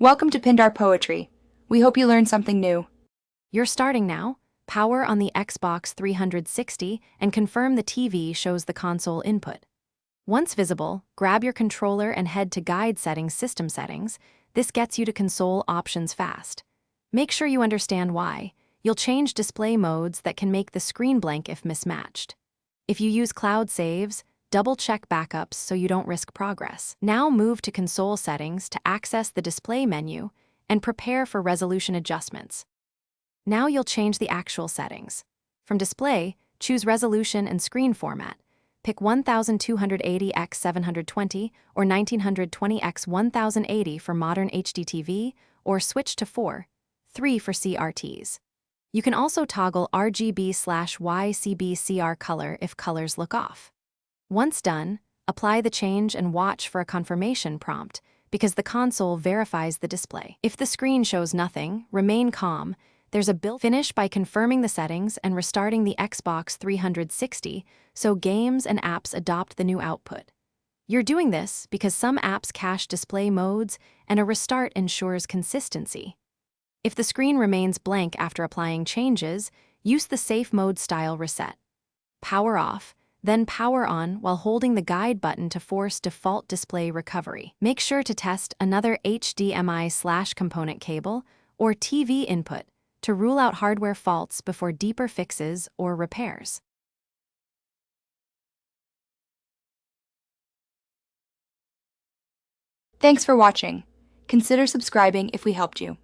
Welcome to Pindar Poetry. We hope you learned something new. You're starting now. Power on the Xbox 360 and confirm the TV shows the console input. Once visible, grab your controller and head to Guide Settings System Settings. This gets you to console options fast. Make sure you understand why. You'll change display modes that can make the screen blank if mismatched. If you use cloud saves, double-check backups so you don't risk progress. Now move to console settings to access the display menu and prepare for resolution adjustments. Now you'll change the actual settings. From display, choose resolution and screen format. Pick 1280 x 720 or 1920 x 1080 for modern HD TV, or switch to 4:3 for CRTs. You can also toggle RGB/YCBCR color if colors look off. Once done, apply the change and watch for a confirmation prompt because the console verifies the display. If the screen shows nothing, remain calm. There's a finish by confirming the settings and restarting the Xbox 360 so games and apps adopt the new output. You're doing this because some apps cache display modes and a restart ensures consistency. If the screen remains blank after applying changes, use the safe mode style reset. Power off, then power on while holding the guide button to force default display recovery. Make sure to test another HDMI/component cable or TV input to rule out hardware faults before deeper fixes or repairs. Thanks for watching. Consider subscribing if we helped you.